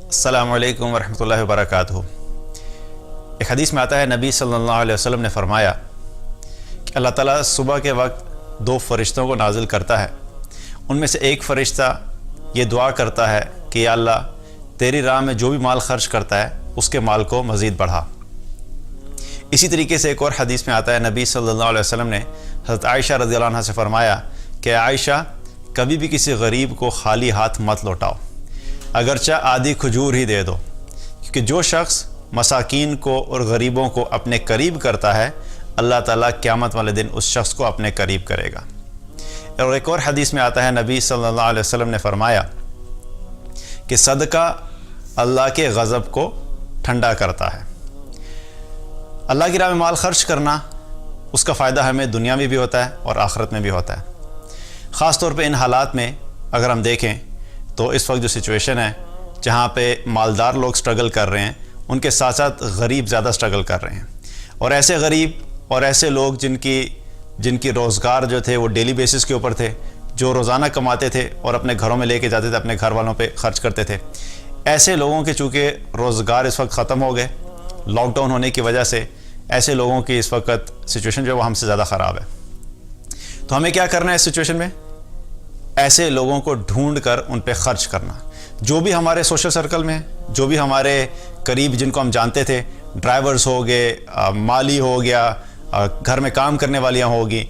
السلام علیکم ورحمۃ اللہ وبرکاتہ۔ ایک حدیث میں آتا ہے نبی صلی اللہ علیہ وسلم نے فرمایا کہ اللہ تعالیٰ صبح کے وقت 2 فرشتوں کو نازل کرتا ہے۔ ان میں سے ایک فرشتہ یہ دعا کرتا ہے کہ یا اللہ تیری راہ میں جو بھی مال خرچ کرتا ہے اس کے مال کو مزید بڑھا۔ اسی طریقے سے ایک اور حدیث میں آتا ہے نبی صلی اللہ علیہ وسلم نے حضرت عائشہ رضی اللہ عنہ سے فرمایا کہ عائشہ کبھی بھی کسی غریب کو خالی ہاتھ مت لوٹاؤ، اگرچہ آدھی کھجور ہی دے دو، کیونکہ جو شخص مساکین کو اور غریبوں کو اپنے قریب کرتا ہے اللہ تعالیٰ قیامت والے دن اس شخص کو اپنے قریب کرے گا۔ اور ایک اور حدیث میں آتا ہے نبی صلی اللہ علیہ وسلم نے فرمایا کہ صدقہ اللہ کے غضب کو ٹھنڈا کرتا ہے۔ اللہ کی راہ میں مال خرچ کرنا اس کا فائدہ ہمیں دنیا میں بھی ہوتا ہے اور آخرت میں بھی ہوتا ہے۔ خاص طور پہ ان حالات میں اگر ہم دیکھیں تو اس وقت جو سچویشن ہے جہاں پہ مالدار لوگ سٹرگل کر رہے ہیں ان کے ساتھ ساتھ غریب زیادہ سٹرگل کر رہے ہیں، اور ایسے غریب اور ایسے لوگ جن کی روزگار جو تھے وہ ڈیلی بیسس کے اوپر تھے، جو روزانہ کماتے تھے اور اپنے گھروں میں لے کے جاتے تھے، اپنے گھر والوں پہ خرچ کرتے تھے، ایسے لوگوں کے چونکہ روزگار اس وقت ختم ہو گئے لاک ڈاؤن ہونے کی وجہ سے، ایسے لوگوں کی اس وقت سچویشن جو ہے وہ ہم سے زیادہ خراب ہے۔ تو ہمیں کیا کرنا ہے اس سچویشن میں؟ ایسے لوگوں کو ڈھونڈ کر ان پہ خرچ کرنا، جو بھی ہمارے سوشل سرکل میں، جو بھی ہمارے قریب جن کو ہم جانتے تھے، ڈرائیورز ہو گئے، مالی ہو گیا، گھر میں کام کرنے والیاں ہوگی،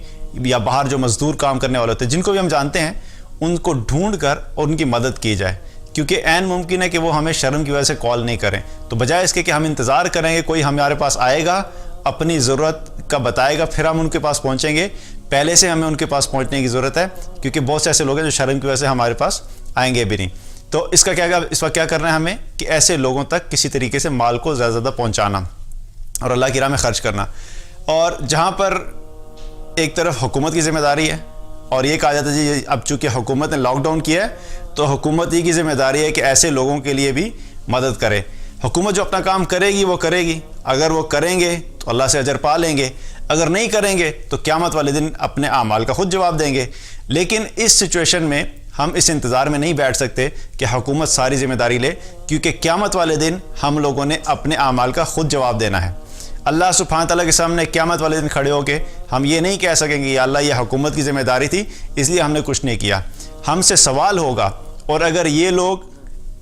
یا باہر جو مزدور کام کرنے والے ہوتے ہیں، جن کو بھی ہم جانتے ہیں ان کو ڈھونڈ کر اور ان کی مدد کی جائے، کیونکہ عین ممکن ہے کہ وہ ہمیں شرم کی وجہ سے کال نہیں کریں۔ تو بجائے اس کے کہ ہم انتظار کریں گے کوئی ہمارے پاس آئے گا اپنی ضرورت کا بتائے گا پھر ہم ان کے پاس پہنچیں گے، پہلے سے ہمیں ان کے پاس پہنچنے کی ضرورت ہے، کیونکہ بہت سے ایسے لوگ ہیں جو شرم کی وجہ سے ہمارے پاس آئیں گے بھی نہیں۔ تو اس وقت کیا کرنا ہے ہمیں کہ ایسے لوگوں تک کسی طریقے سے مال کو زیادہ زیادہ پہنچانا اور اللہ کی راہ میں خرچ کرنا۔ اور جہاں پر ایک طرف حکومت کی ذمہ داری ہے اور یہ کہا جاتا ہے جی اب چونکہ حکومت نے لاک ڈاؤن کیا ہے تو حکومت ہی کی ذمہ داری ہے کہ ایسے لوگوں کے لیے بھی مدد کرے۔ حکومت جو اپنا کام کرے گی وہ کرے گی، اگر وہ کریں گے تو اللہ سے اجر پا لیں گے، اگر نہیں کریں گے تو قیامت والے دن اپنے اعمال کا خود جواب دیں گے۔ لیکن اس سچویشن میں ہم اس انتظار میں نہیں بیٹھ سکتے کہ حکومت ساری ذمہ داری لے، کیونکہ قیامت والے دن ہم لوگوں نے اپنے اعمال کا خود جواب دینا ہے۔ اللہ سبحانہ تعالیٰ کے سامنے قیامت والے دن کھڑے ہو کے ہم یہ نہیں کہہ سکیں گے یا اللہ یہ حکومت کی ذمہ داری تھی اس لیے ہم نے کچھ نہیں کیا، ہم سے سوال ہوگا۔ اور اگر یہ لوگ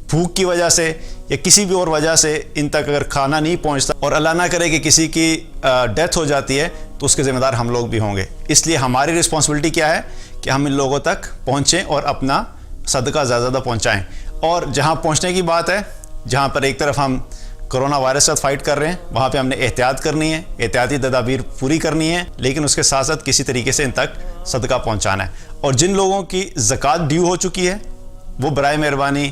بھوک کی وجہ سے یا کسی بھی اور وجہ سے ان تک اگر کھانا نہیں پہنچتا اور اللہ نہ کرے کہ کسی کی ڈیتھ ہو جاتی ہے تو اس کے ذمہ دار ہم لوگ بھی ہوں گے۔ اس لیے ہماری رسپانسبلٹی کیا ہے کہ ہم ان لوگوں تک پہنچیں اور اپنا صدقہ زیادہ زیادہ پہنچائیں۔ اور جہاں پہنچنے کی بات ہے، جہاں پر ایک طرف ہم کرونا وائرس سے فائٹ کر رہے ہیں وہاں پہ ہم نے احتیاط کرنی ہے، احتیاطی تدابیر پوری کرنی ہے، لیکن اس کے ساتھ ساتھ کسی طریقے سے ان تک صدقہ پہنچانا ہے۔ اور جن لوگوں کی زکوٰۃ ڈیو ہو چکی ہے وہ برائے مہربانی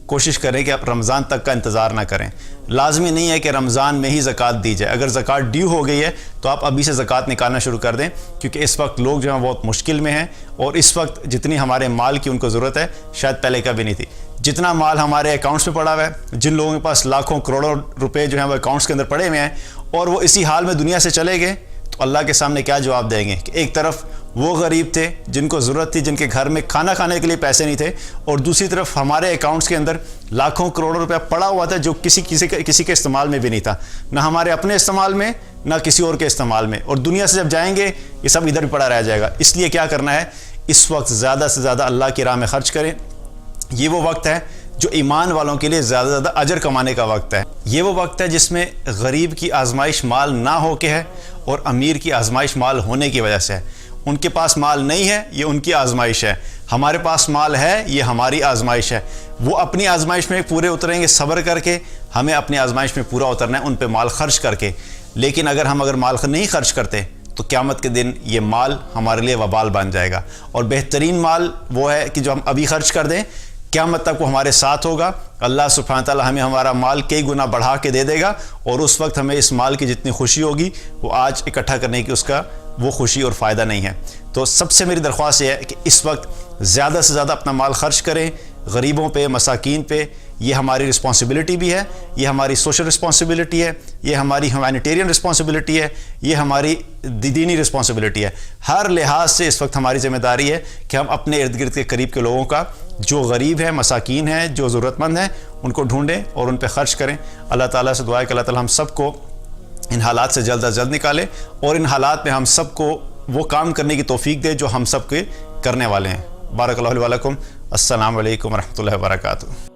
کوشش کریں کہ آپ رمضان تک کا انتظار نہ کریں۔ لازمی نہیں ہے کہ رمضان میں ہی زکوٰۃ دی جائے، اگر زکوٰۃ ڈیو ہو گئی ہے تو آپ ابھی سے زکوٰۃ نکالنا شروع کر دیں، کیونکہ اس وقت لوگ جو ہیں بہت مشکل میں ہیں، اور اس وقت جتنی ہمارے مال کی ان کو ضرورت ہے شاید پہلے کبھی نہیں تھی۔ جتنا مال ہمارے اکاؤنٹس میں پڑا ہوا ہے، جن لوگوں کے پاس لاکھوں کروڑوں روپے جو ہیں وہ اکاؤنٹس کے اندر پڑے ہوئے ہیں اور وہ اسی حال میں دنیا سے چلے گئے، تو اللہ کے سامنے کیا جواب دیں گے کہ ایک طرف وہ غریب تھے جن کو ضرورت تھی، جن کے گھر میں کھانا کھانے کے لیے پیسے نہیں تھے، اور دوسری طرف ہمارے اکاؤنٹس کے اندر لاکھوں کروڑوں روپے پڑا ہوا تھا جو کسی کے استعمال میں بھی نہیں تھا، نہ ہمارے اپنے استعمال میں نہ کسی اور کے استعمال میں، اور دنیا سے جب جائیں گے یہ سب ادھر بھی پڑا رہ جائے گا۔ اس لیے کیا کرنا ہے، اس وقت زیادہ سے زیادہ اللہ کی راہ میں خرچ کریں۔ یہ وہ وقت ہے جو ایمان والوں کے لیے زیادہ سے زیادہ اجر کمانے کا وقت ہے۔ یہ وہ وقت ہے جس میں غریب کی آزمائش مال نہ ہو کے ہے اور امیر کی آزمائش مال ہونے کی وجہ سے ہے۔ ان کے پاس مال نہیں ہے یہ ان کی آزمائش ہے، ہمارے پاس مال ہے یہ ہماری آزمائش ہے۔ وہ اپنی آزمائش میں پورے اتریں گے صبر کر کے، ہمیں اپنی آزمائش میں پورا اترنا ہے ان پہ مال خرچ کر کے۔ لیکن اگر مال نہیں خرچ کرتے تو قیامت کے دن یہ مال ہمارے لیے وبال بن جائے گا۔ اور بہترین مال وہ ہے کہ جو ہم ابھی خرچ کر دیں، قیامت تک وہ ہمارے ساتھ ہوگا، اللہ سبحانہ تعالیٰ ہمیں ہمارا مال کئی گنا بڑھا کے دے دے گا، اور اس وقت ہمیں اس مال کی جتنی خوشی ہوگی وہ آج اکٹھا کرنے کی اس کا وہ خوشی اور فائدہ نہیں ہے۔ تو سب سے میری درخواست یہ ہے کہ اس وقت زیادہ سے زیادہ اپنا مال خرچ کریں، غریبوں پہ، مساکین پہ، یہ ہماری رسپانسبلٹی بھی ہے، یہ ہماری سوشل رسپانسبلٹی ہے، یہ ہماری ہیومینیٹیرین رسپانسبلٹی ہے، یہ ہماری دینی رسپانسبلٹی ہے۔ ہر لحاظ سے اس وقت ہماری ذمہ داری ہے کہ ہم اپنے ارد گرد کے قریب کے لوگوں کا، جو غریب ہیں، مساکین ہیں، جو ضرورت مند ہیں، ان کو ڈھونڈیں اور ان پہ خرچ کریں۔ اللہ تعالیٰ سے دعا ہے کہ اللہ تعالیٰ ہم سب کو ان حالات سے جلد از جلد نکالے اور ان حالات میں ہم سب کو وہ کام کرنے کی توفیق دے جو ہم سب کے کرنے والے ہیں۔ بارک اللہ علیہ ولکم۔ السلام علیکم ورحمۃ اللہ وبرکاتہ۔